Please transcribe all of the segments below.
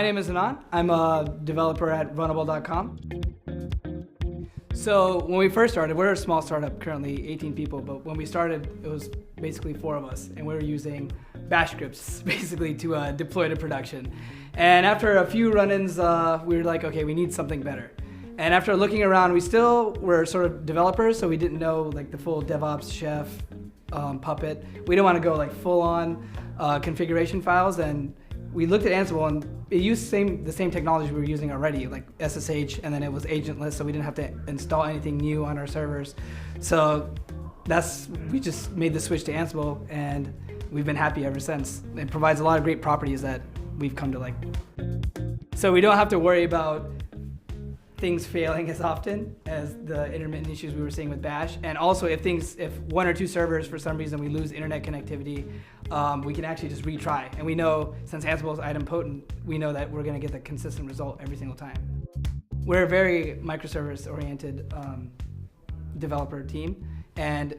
My name is Anand. I'm a developer at Runnable.com. So when we first started, we're a small startup, currently 18 people, but when we started, it was basically 4 of us, and we were using bash scripts basically to deploy to production. And after a few run-ins, we were like, okay, we need something better. And after looking around, we still were sort of developers, so we didn't know like the full DevOps, Chef, Puppet. We didn't want to go like full-on configuration files, and we looked at Ansible, and it used the same technology we were using already, like SSH, and then it was agentless, so we didn't have to install anything new on our servers. So we just made the switch to Ansible, and we've been happy ever since. It provides a lot of great properties that we've come to like. So we don't have to worry about things failing as often as the intermittent issues we were seeing with Bash. And also if 1 or 2 servers for some reason we lose internet connectivity, we can actually just retry. And we know, since Ansible is idempotent, we know that we're gonna get the consistent result every single time. We're a very microservice oriented developer team, and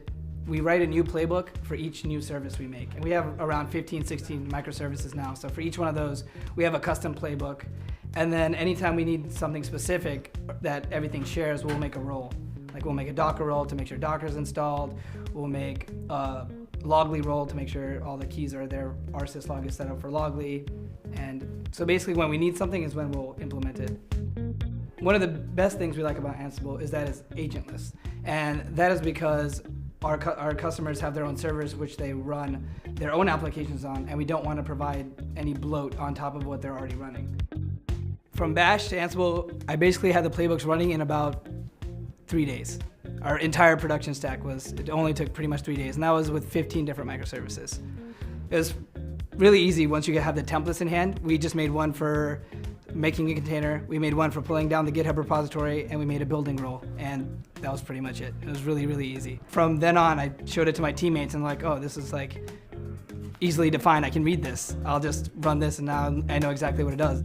we write a new playbook for each new service we make. And we have around 15, 16 microservices now. So for each one of those, we have a custom playbook. And then anytime we need something specific that everything shares, we'll make a role. Like we'll make a Docker role to make sure Docker's installed. We'll make a Loggly role to make sure all the keys are there. Our syslog is set up for Loggly. And so basically when we need something is when we'll implement it. One of the best things we like about Ansible is that it's agentless. And that is because our customers have their own servers which they run their own applications on, and we don't want to provide any bloat on top of what they're already running. From Bash to Ansible, I basically had the playbooks running in about 3 days. Our entire production stack it only took pretty much 3 days, and that was with 15 different microservices. It was really easy once you have the templates in hand. We just made one for making a container, we made one for pulling down the GitHub repository, and we made a building role, and that was pretty much it. It was really, really easy. From then on, I showed it to my teammates and like, oh, this is like easily defined. I can read this. I'll just run this, and now I know exactly what it does.